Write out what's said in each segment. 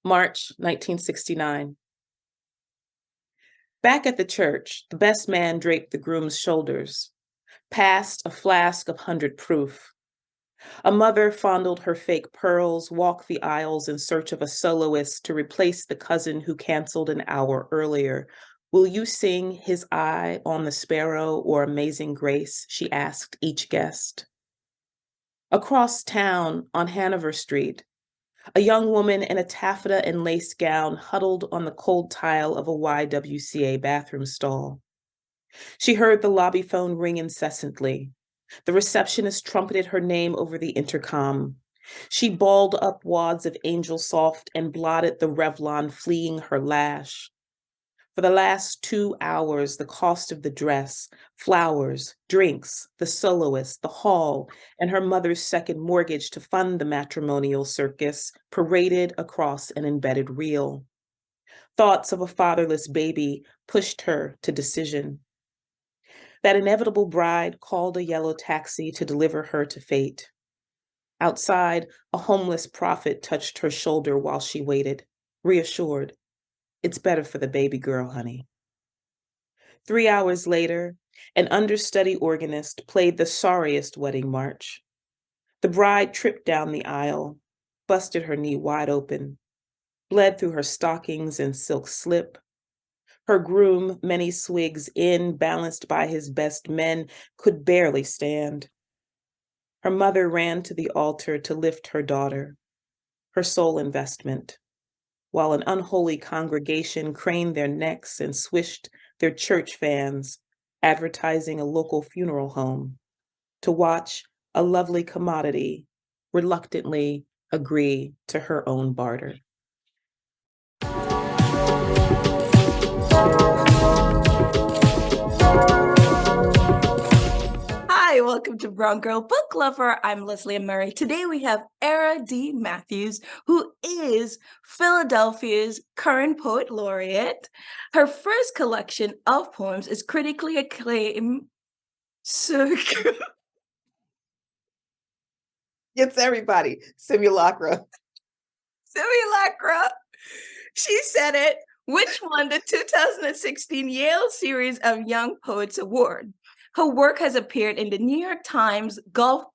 March 1969. Back at the church, the best man draped the groom's shoulders, passed a flask of 100 proof. A mother fondled her fake pearls, walked the aisles in search of a soloist to replace the cousin who canceled an hour earlier. Will you sing His Eye on the Sparrow or Amazing Grace? She asked each guest. Across town on Hanover Street, a young woman in a taffeta and lace gown huddled on the cold tile of a YWCA bathroom stall. She heard the lobby phone ring incessantly. The receptionist trumpeted her name over the intercom. She balled up wads of Angel Soft and blotted the Revlon fleeing her lash. For the last 2 hours, the cost of the dress, flowers, drinks, the soloist, the hall, and her mother's second mortgage to fund the matrimonial circus paraded across an embedded reel. Thoughts of a fatherless baby pushed her to decision. That inevitable bride called a yellow taxi to deliver her to fate. Outside, a homeless prophet touched her shoulder while she waited, reassured. It's better for the baby girl, honey. 3 hours later, an understudy organist played the sorriest wedding march. The bride tripped down the aisle, busted her knee wide open, bled through her stockings and silk slip. Her groom, many swigs in, balanced by his best men, could barely stand. Her mother ran to the altar to lift her daughter, her sole investment, while an unholy congregation craned their necks and swished their church fans, advertising a local funeral home, to watch a lovely commodity reluctantly agree to her own barter. Hi, welcome to Brown Girl Book Lover. I'm Leslie Murray. Today we have Airea D. Matthews, who is Philadelphia's current poet laureate. Her first collection of poems is critically acclaimed Circus. It's everybody. Simulacra. Simulacra. She said it, which won the 2016 Yale Series of Young Poets Award. Her work has appeared in the New York Times, Gulf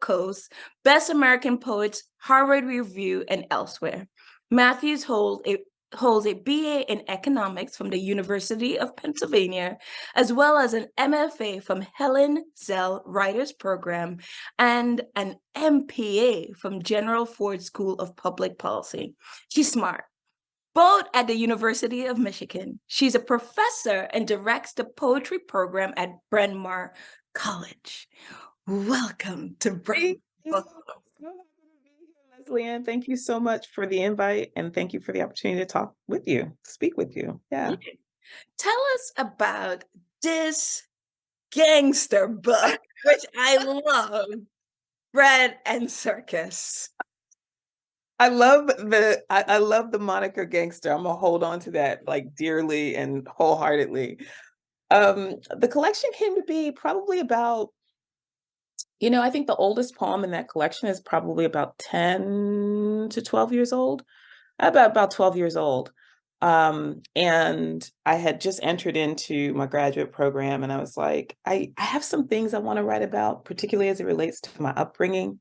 Coast, Best American Poets, Harvard Review, and elsewhere. Matthews holds a BA in economics from the University of Pennsylvania, as well as an MFA from Helen Zell Writers Program and an MPA from General Ford School of Public Policy. She's smart. Both at the University of Michigan. She's a professor and directs the poetry program at Bryn Mawr College. Welcome to Bryn Mawr. Leslie Ann, thank you so much for the invite and thank you for the opportunity to talk with you, speak with you. Yeah. Tell us about this gangster book, which I love, Bread and Circus. I love the moniker gangster. I'm gonna hold on to that like dearly and wholeheartedly. The collection came to be probably about, I think the oldest poem in that collection is probably about 10 to 12 years old, about 12 years old. And I had just entered into my graduate program and I was like, I have some things I want to write about, particularly as it relates to my upbringing.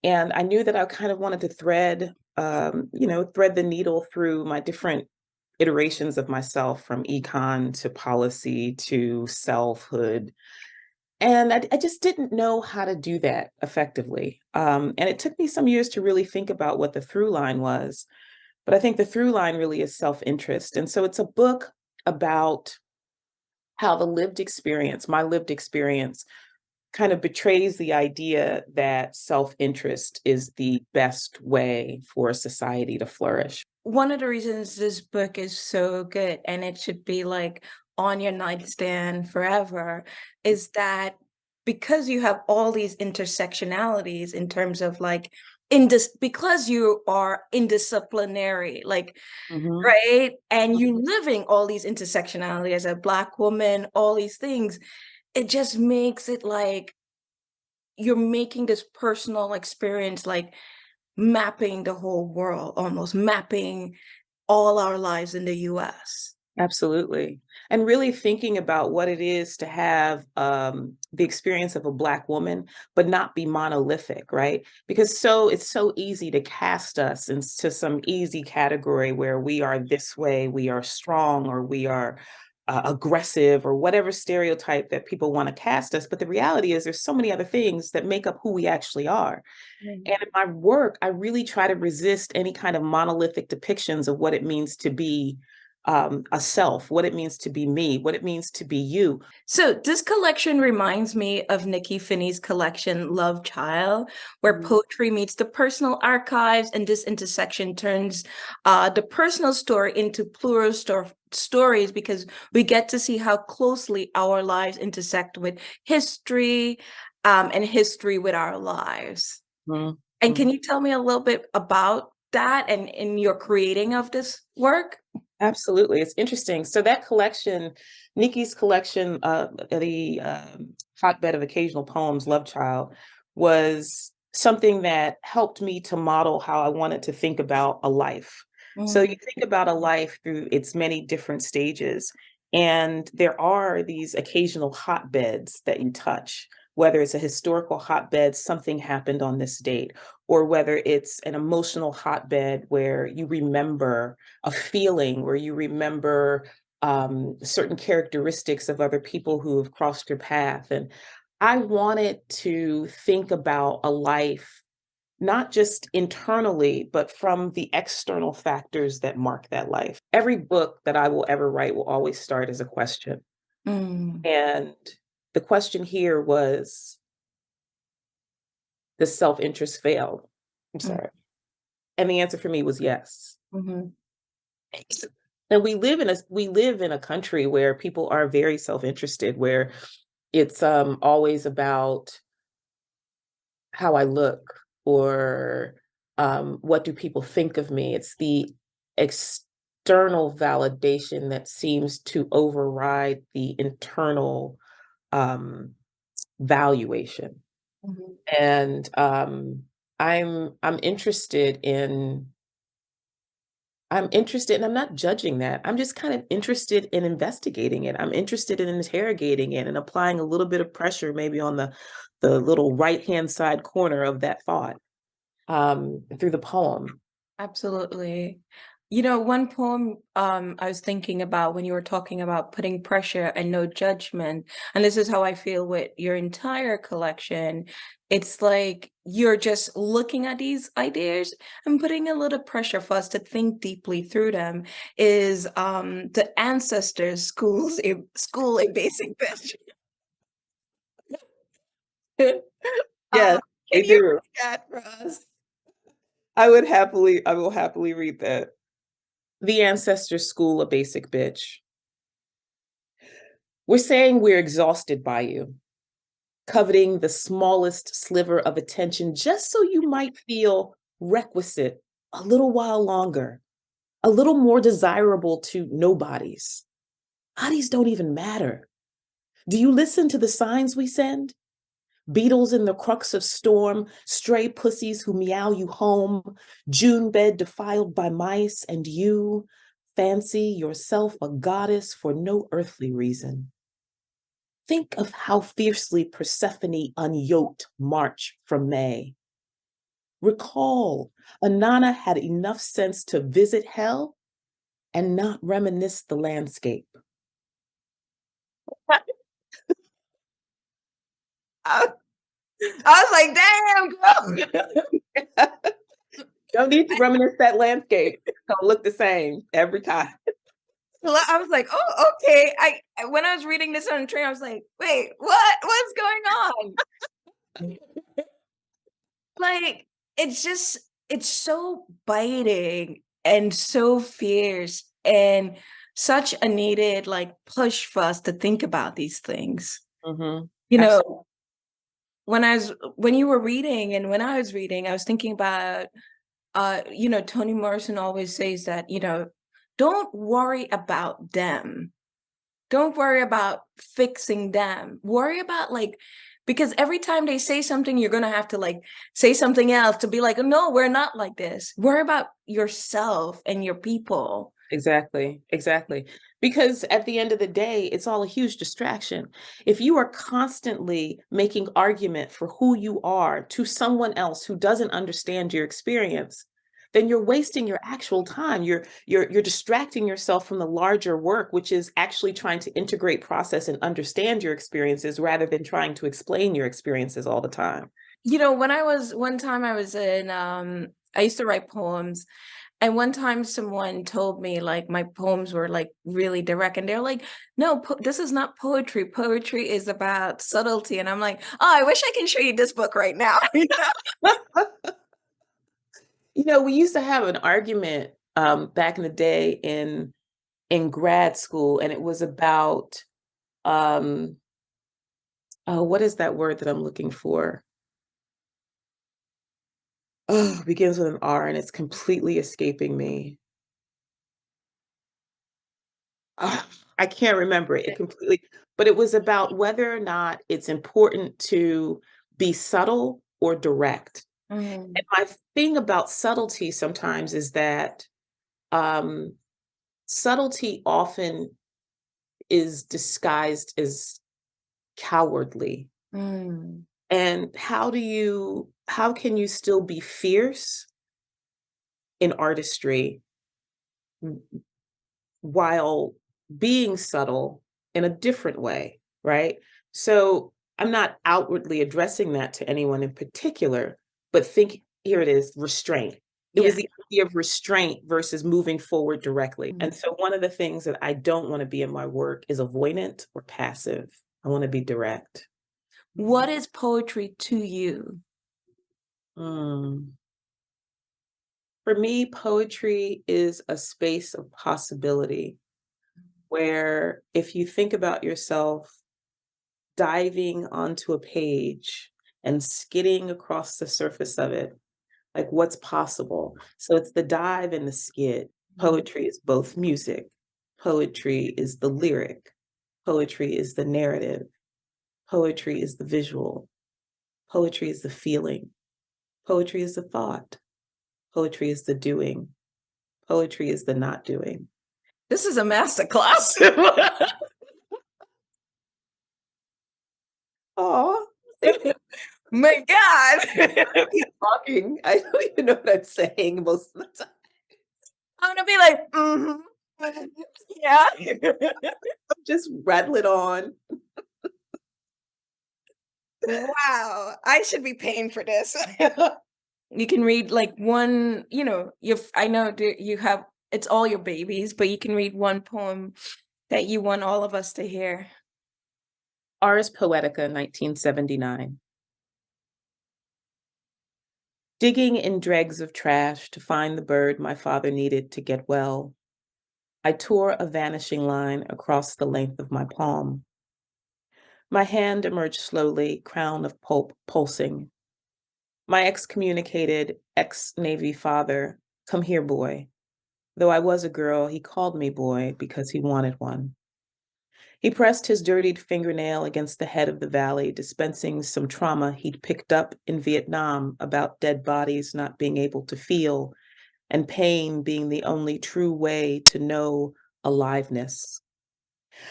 And I knew that I kind of wanted to thread the needle through my different iterations of myself, from econ to policy to selfhood. And I just didn't know how to do that effectively. And it took me some years to really think about what the through line was. But I think the through line really is self-interest. And so it's a book about how my lived experience, kind of betrays the idea that self-interest is the best way for a society to flourish. One of the reasons this book is so good, and it should be like on your nightstand forever, is that because you have all these intersectionalities in terms of like because you are indisciplinary, like right, and you living all these intersectionality as a Black woman, all these things, it just makes it like you're making this personal experience like mapping the whole world, almost mapping all our lives in the US. Absolutely. And really thinking about what it is to have the experience of a Black woman, but not be monolithic, right? Because it's so easy to cast us into some easy category where we are this way, we are strong, or we are aggressive, or whatever stereotype that people want to cast us. But the reality is, there's so many other things that make up who we actually are. Mm. And in my work, I really try to resist any kind of monolithic depictions of what it means to be a self, what it means to be me, what it means to be you. So this collection reminds me of Nikki Finney's collection, Love Child, where Mhm. poetry meets the personal archives, and this intersection turns the personal story into plural stories, because we get to see how closely our lives intersect with history, and history with our lives. Mhm. And can Mhm. you tell me a little bit about that and in your creating of this work? Absolutely. It's interesting. So that collection, Nikki's collection, the Hotbed of Occasional Poems, Love Child, was something that helped me to model how I wanted to think about a life. So you Mm, think about a life through its many different stages, and there are these occasional hotbeds that you touch, whether it's a historical hotbed, something happened on this date, or whether it's an emotional hotbed where you remember a feeling, where you remember certain characteristics of other people who have crossed your path. And I wanted to think about a life, not just internally, but from the external factors that mark that life. Every book that I will ever write will always start as a question. mm, And the question here was, does self-interest fail? I'm mm, sorry. And the answer for me was yes. mhm, And we live in a country where people are very self-interested, where it's always about how I look, or what do people think of me. It's the external validation that seems to override the internal um, valuation. mhm. And I'm interested in and I'm not judging that. I'm just kind of interested in investigating it. I'm interested in interrogating it and applying a little bit of pressure maybe on the little right-hand side corner of that thought through the poem. Absolutely. You know, one poem I was thinking about when you were talking about putting pressure and no judgment, and this is how I feel with your entire collection. It's like you're just looking at these ideas and putting a little pressure for us to think deeply through them. Is the ancestors school a basic best? Yes, they Can you do. read that for us? I will happily read that. The ancestors school a basic bitch. We're saying we're exhausted by you, coveting the smallest sliver of attention just so you might feel requisite a little while longer, a little more desirable to nobodies. Bodies don't even matter. Do you listen to the signs we send? Beetles in the crux of storm, stray pussies who meow you home, June bed defiled by mice, and you fancy yourself a goddess for no earthly reason. Think of how fiercely Persephone unyoked March from May. Recall, Anana had enough sense to visit hell and not reminisce the landscape. I, I was like, damn, girl. Don't need to reminisce that landscape. It's gonna look the same every time. Well, I was like, "Oh, okay." When I was reading this on the train, I was like, "Wait, what? What's going on?" Like, it's so biting and so fierce and such a needed like push for us to think about these things. Mhm. You Absolutely. know, when you were reading and when I was reading, I was thinking about Toni Morrison always says that, don't worry about them. Don't worry about fixing them. Worry about like Because every time they say something, you're going to have to like say something else to be like, no, we're not like this. Worry about yourself and your people. Exactly, exactly. Because at the end of the day, it's all a huge distraction. If you are constantly making argument for who you are to someone else who doesn't understand your experience, then you're wasting your actual time. You're distracting yourself from the larger work, which is actually trying to integrate, process, and understand your experiences rather than trying to explain your experiences all the time. You know, one time I was in, I used to write poems. And one time someone told me like my poems were like really direct, and they're like, no, this is not poetry. Poetry is about subtlety. And I'm like, oh, I wish I can show you this book right now. We used to have an argument back in the day in grad school, and it was about um oh, what is that word that I'm looking for? Oh, begins with an R and it's completely escaping me. Ah, I can't remember it completely, but it was about whether or not it's important to be subtle or direct. Mm, And my thing about subtlety sometimes is that um, subtlety often is disguised as cowardly. mm, And how can you still be fierce in artistry while being subtle in a different way, right? So I'm not outwardly addressing that to anyone in particular, but think here it is, restraint. It yeah. was the idea of restraint versus moving forward directly. Mm. And so one of the things that I don't want to be in my work is avoidant or passive. I want to be direct. What is poetry to you? Mm. For me, poetry is a space of possibility where if you think about yourself diving onto a page and skidding across the surface of it, like what's possible. So it's the dive and the skid. Poetry is both music. Poetry is the lyric. Poetry is the narrative. Poetry is the visual. Poetry is the feeling. Poetry is the thought. Poetry is the doing. Poetry is the not doing. This is a master class. Oh, My God. talking. I don't even know what I'm saying most of the time. I'm gonna be like, yeah. I'm just rattling on. Wow, I should be paying for this. You can read like one, I know you have, it's all your babies, but you can read one poem that you want all of us to hear. Ars Poetica, 1979. Digging in dregs of trash to find the bird my father needed to get well, I tore a vanishing line across the length of my palm. My hand emerged slowly, crown of pulp pulsing. My excommunicated ex-Navy father, come here, boy. Though I was a girl, he called me boy because he wanted one. He pressed his dirtied fingernail against the head of the valley, dispensing some trauma he'd picked up in Vietnam about dead bodies not being able to feel and pain being the only true way to know aliveness.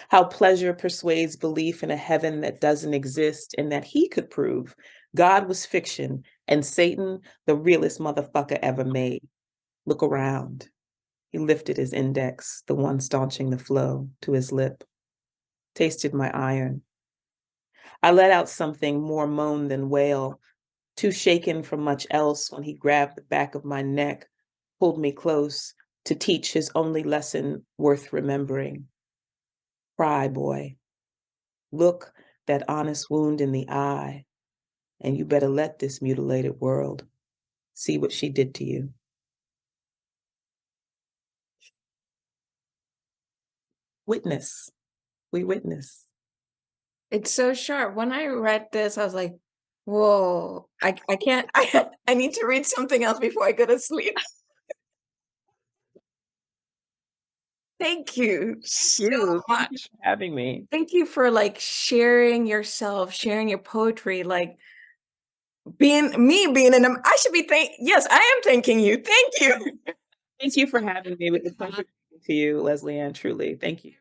How pleasure persuades belief in a heaven that doesn't exist and that he could prove God was fiction and Satan the realest motherfucker ever made. Look around. He lifted his index, the one staunching the flow, to his lip, tasted my iron. I let out something more moan than wail, too shaken from much else when he grabbed the back of my neck, pulled me close to teach his only lesson worth remembering. Cry, boy. Look that honest wound in the eye, and you better let this mutilated world see what she did to you. Witness. We witness. It's so sharp. When I read this, I was like, whoa, I can't, I need to read something else before I go to sleep. Thank you Thank so you. Thank you much. for having me. Thank you for like sharing yourself, sharing your poetry, like being in them. I should be yes, I am thanking you. Thank you. Thank you for having me. It was a pleasure talking to you, Leslie Ann, truly. Thank you.